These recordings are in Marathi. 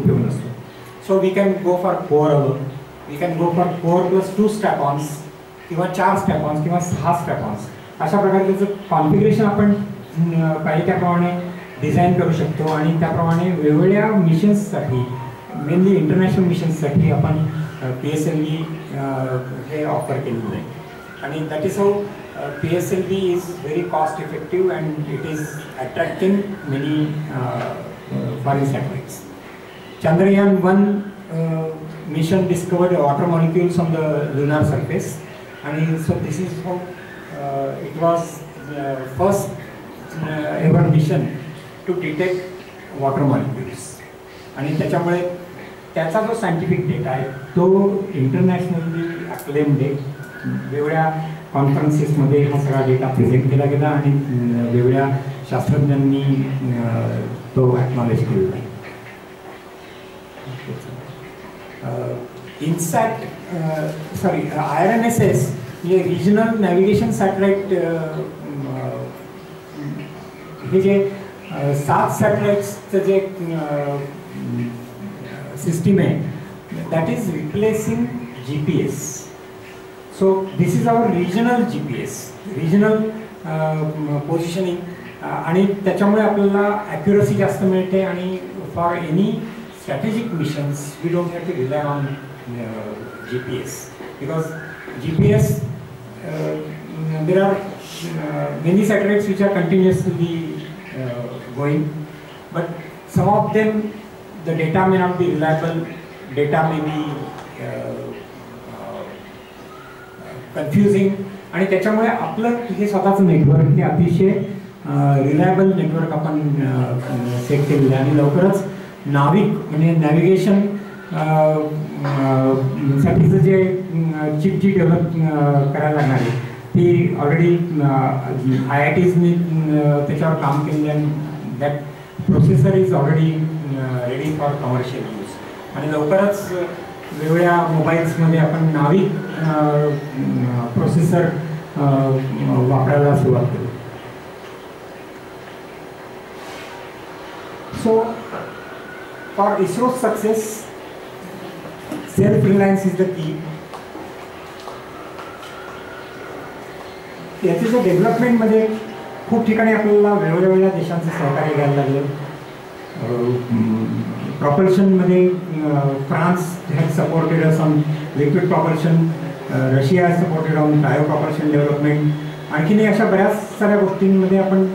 उपयोग नसतो. So we can go for core alone, we can go for core plus 2 strapons किंवा 4 स्ट्रॅपॉन्स किंवा 6 स्ट्रॅपॉन्स. अशा प्रकारे त्याचं कॉन्फिगरेशन आपण पाहिजे त्याप्रमाणे डिझाईन करू शकतो आणि त्याप्रमाणे वेगवेगळ्या मिशन्ससाठी, मेनली इंटरनॅशनल मिशन्ससाठी आपण PSLV हे ऑफर केलेलं आहे. आणि that is how PSLV is very cost effective and it is attracting many foreign satellites. Chandrayaan-1 mission discovered water molecules on the lunar surface, and so this is how it was first ever mission to detect water molecules. आणि त्याच्यामुळे त्याचा जो सायंटिफिक डेटा आहे तो इंटरनॅशनली अक्लेम्ड आहे. वेगवेगळ्या कॉन्फरन्सेसमध्ये हा सगळा डेटा प्रेझेंट केला गेला आणि वेगवेगळ्या शास्त्रज्ञांनी तो ॲक्नॉलेज केलेला आहे. इन्सॅट IRNSS हे रिजनल नॅव्हिगेशन सॅटेलाइट, हे जे 7 सॅटेलाइट्सचं जे सिस्टीम आहे that is replacing GPS. So this is our regional GPS, regional positioning, आणि त्याच्यामुळे आपल्याला ॲक्युरसी जास्त मिळते आणि for any strategic missions we don't have to rely on GPS, because GPS there are many satellites which are continuously going, but some of them the data may not be reliable, data may be confusing, आणि त्याच्यामुळे आपलं हे स्वतःचं नेटवर्क हे अतिशय रिलायबल नेटवर्क आपण सेट केलेलं आहे. आणि लवकरच नाविक म्हणजे नॅव्हिगेशन साठीचं जे चिप जी डेव्हलप करायला लागणार आहे ती ऑलरेडी IITsनी त्याच्यावर काम केलेलं आहे. That processor is already ready for commercial use, आणि लवकरच वेगवेगळ्या मोबाईल्समध्ये आपण नाविक प्रोसेसर वापरायला सुरुवात करू. So for ISRO's success, self-reliance is the key. याच्या डेव्हलपमेंटमध्ये खूप ठिकाणी आपल्याला वेगवेगळ्या देशांचं सहकार्य घ्यायला लागलं. प्रॉपल्शनमध्ये France has supported us on liquid propulsion, Russia has supported on cryo propulsion development. आणखीनही अशा बऱ्याच साऱ्या गोष्टींमध्ये आपण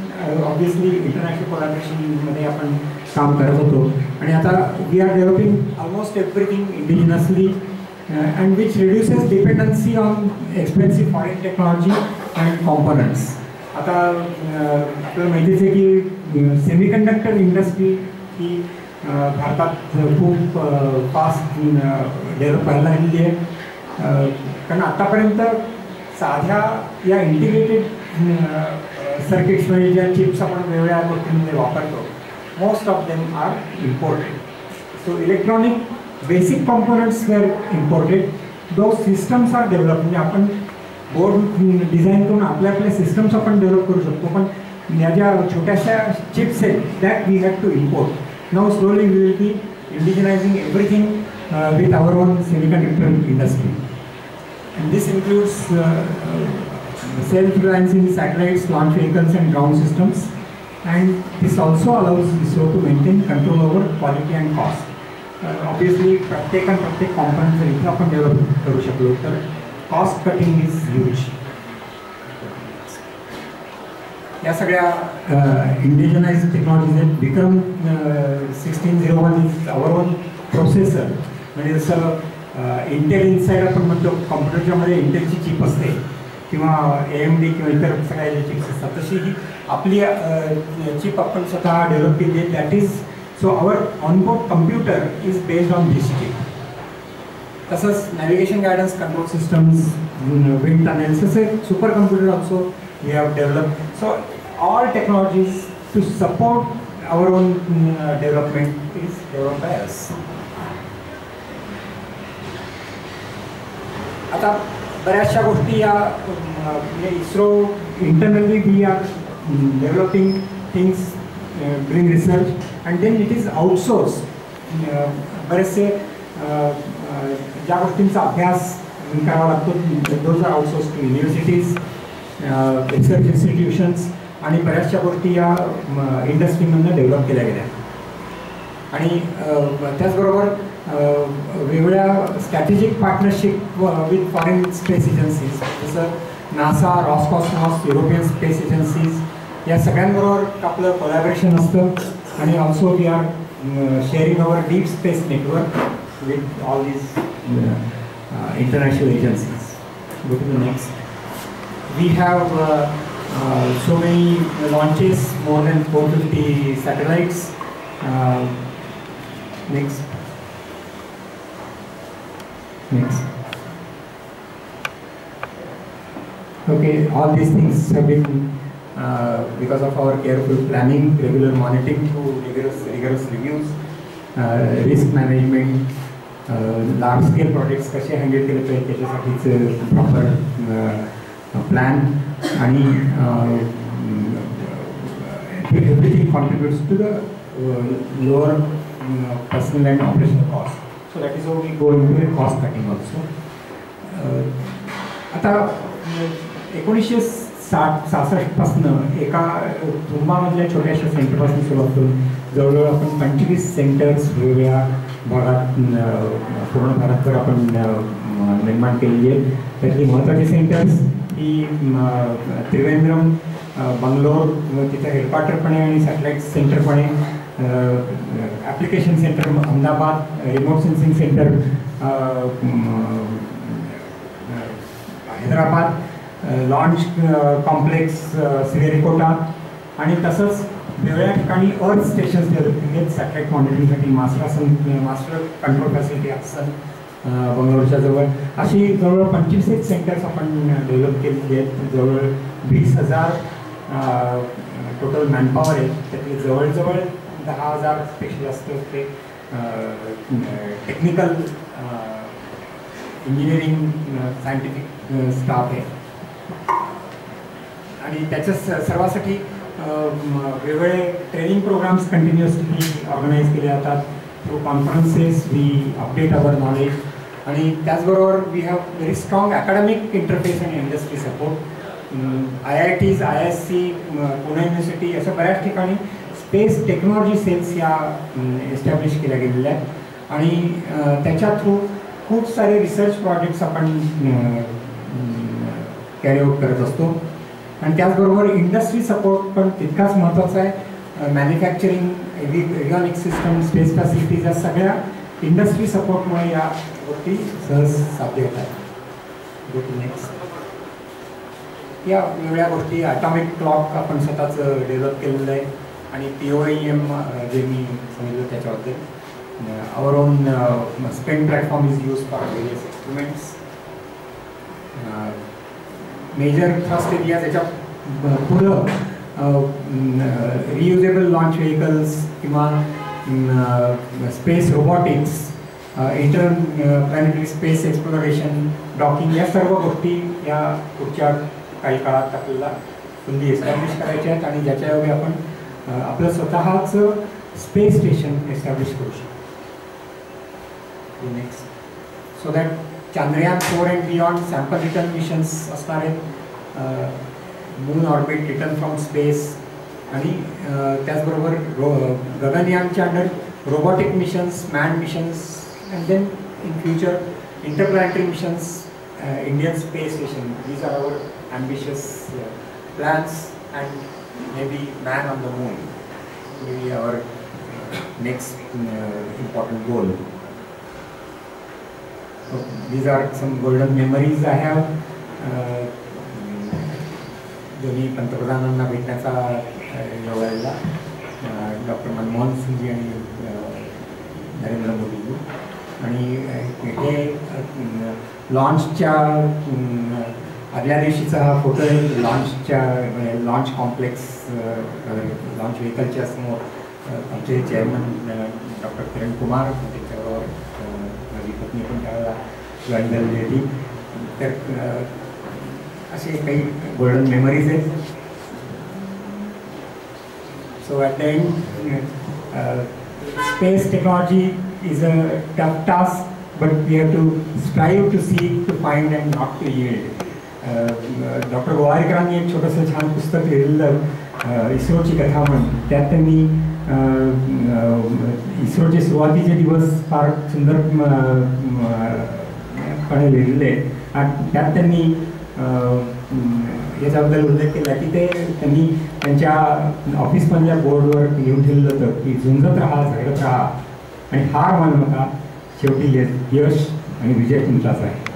ऑब्वियसली इंटरनॅशनल कोलॅबरेशनमध्ये आपण काम करत होतो. आणि आता we are developing almost everything indigenously and which reduces dependency on expensive foreign technology and components. आता आपल्याला माहितीच आहे की सेमीकंडक्टर इंडस्ट्री ही भारतात खूप फास्ट डेव्हलप व्हायला लागलेली आहे. कारण आतापर्यंत साध्या या इंटिग्रेटेड सर्किट्समध्ये ज्या चिप्स आपण वेगवेगळ्या गोष्टींमध्ये वापरतो, most of them are imported. So electronic basic components were imported. Those systems are developed. म्हणजे आपण बोर्ड डिझाईन करून आपल्या सिस्टम्स आपण डेव्हलप करू शकतो, पण या ज्या छोट्याशा चिप्स आहेत that we have to import. Now slowly we will be indigenising everything with our own semiconductor industry. And this includes self-reliance in satellites, launch vehicles and ground systems. And this also allows ISRO to maintain control over quality and cost. Obviously, प्रत्येक component जर इथे आपण डेव्हलप करू शकलो तर कॉस्ट कटिंग इज ह्यूज. या सगळ्या इंडिजिनाइज्ड टेक्नॉलॉजीज आहेत. विक्रम 1601 इज आवर ओन प्रोसेसर. म्हणजे जसं इंटेल इनसाइड आपण म्हणतो कॉम्प्युटरच्यामध्ये इंटेलची चिप असते किंवा AMD किंवा इतर सगळ्या ज्या चिप्स असतात, तशी ही आपली चिप आपण स्वतः डेव्हलप केली आहे. That is so our onboard computer is based on this chip. तसंच navigation guidance control systems, wind tunnels, असे super computer also we have develop. So all technologies to support our own development is develop by us. आता बऱ्याचशा गोष्टी या म्हणजे ISRO internally we are developing things, doing research and then it is outsource बरेचसे ज्या गोष्टींचा अभ्यास करावा लागतो those are outsource to universities, research institutions आणि बऱ्याचशा गोष्टी या इंडस्ट्रीमधनं डेव्हलप केल्या गेल्या. आणि त्याचबरोबर वेगवेगळ्या strategic partnership with foreign space agencies जसं NASA, Roscosmos, European space agencies या सगळ्यांबरोबर आपलं कोलॅबरेशन असतं. आणि also we are sharing our deep space network with all these international agencies. Go to the next. We have so many launches, more than 450 satellites. Next. Okay, all these things have been because of our careful planning, regular monitoring through rigorous reviews, risk management, large scale projects कसे हँडल केले पाहिजे त्याच्यासाठीच प्रॉपर प्लॅन आणि everything contributes to the lower personal and operational cost. So that is how we go in to cost cutting also. आता 1966 पासून एका तुंबामधल्या छोट्याशा सेंटरपासून सुरुवात करून जवळजवळ आपण 25 सेंटर्स वेगवेगळ्या भागात पूर्ण भारतभर आपण निर्माण केलेली आहे. त्यातली महत्त्वाची सेंटर्स ही त्रिवेंद्रम, बंगलोर तिथं हेडक्वार्टर पण आहे आणि सॅटेलाईट सेंटर पण आहे. Application centre Ahmedabad, remote sensing centre Hyderabad, launch complex Sriharikota आणि तसंच वेगवेगळ्या ठिकाणी अर्थ स्टेशन्स डेव्हलप केले आहेत सॅटेलाईट मॉनिटरिंगसाठी. मास्टर कंट्रोल फॅसिलिटी असन बंगलोरच्या जवळ अशी जवळ 25 सेंटर्स आपण डेव्हलप केलेली आहेत. जवळ 20,000 टोटल मॅनपॉवर आहे. त्यातले जवळजवळ 10,000पेक्षा जास्त ते टेक्निकल इंजिनिअरिंग सायंटिफिक स्टाफ आहे. आणि त्याच्या सर्वासाठी वेगवेगळे ट्रेनिंग प्रोग्राम्स कंटिन्युअसली ऑर्गनाईज केले जातात. Through conferences we update our knowledge आणि त्याचबरोबर we have very strong academic interface आणि industry support. IITs, ISC, Pune university अशा बऱ्याच ठिकाणी स्पेस टेक्नॉलॉजी सेल्स या एस्टॅब्लिश केल्या गेलेल्या आहेत आणि त्याच्या थ्रू खूप सारे रिसर्च प्रोजेक्ट्स आपण कॅरी आउट करत असतो. आणि त्याचबरोबर इंडस्ट्री सपोर्ट पण तितकाच महत्त्वाचा आहे. मॅन्युफॅक्चरिंग, एव्हियॉनिक सिस्टम, स्पेस फॅसिलिटीज या सगळ्या इंडस्ट्री सपोर्टमुळे या गोष्टी सहज साध्य होत आहेत. Go to next. या वेगळ्या गोष्टी ॲटॉमिक क्लॉक आपण स्वतःच डेव्हलप केलेलं आहे आणि POEM जे मी सांगितलं त्याच्याबद्दल our own spent platform is use for various experiments. Major thrust area त्याच्या पुढं रियुजेबल लॉन्च व्हेकल्स किंवा space robotics, interplanetary space exploration, docking या सर्व गोष्टी या पुढच्या काही काळात आपल्याला फुल्ली एस्टॅब्लिश करायच्या आहेत आणि ज्याच्यायोगे आपण आपलं स्वतःचं स्पेस स्टेशन एस्टॅब्लिश करू शकतो. Next. So that Chandrayaan 4 and beyond sample return missions असणार आहेत. Moon orbit, return from space आणि त्याचबरोबर गगनयानच्या under robotic missions, man missions and then in future interplanetary missions, Indian space station. These are our ambitious plans and maybe man on the moon will be our next important goal. So these are some golden memories I have. दोन्ही पंतप्रधानांना भेटण्याचा योग आलेला, डॉक्टर मनमोहन सिंगजी आणि नरेंद्र मोदीजी. आणि हे लॉन्चच्या आदल्या दिवशीचा हा फोटो आहे. लॉन्च कॉम्प्लेक्स लॉन्च व्हेकलच्या समोर आमचे चेअरमन डॉक्टर किरण कुमार, त्याच्याबरोबर माझी पत्नी पण त्यावेळेला जॉईन झालेली होती. तर असे काही गोल्डन मेमरीज आहेत. So at the end space technology is a tough task, but we have to strive to seek, to find and not to yield. Doctor गोवारीकरांनी एक छोटंसं छान पुस्तक लिहिलेलं इस्रोची कथा म्हणून, त्यात त्यांनी इस्रोचे सुरुवातीचे दिवस फार सुंदरपणे लिहिलेले आणि त्यात त्यांनी याच्याबद्दल उल्लेख केला की त्यांनी त्यांच्या ऑफिसमधल्या बोर्डवर लिहून ठेवलं होतं की झुंजत राहा, झगडत राहा आणि हार मानू नका, शेवटी यश आणि विजय तुमचाच आहे.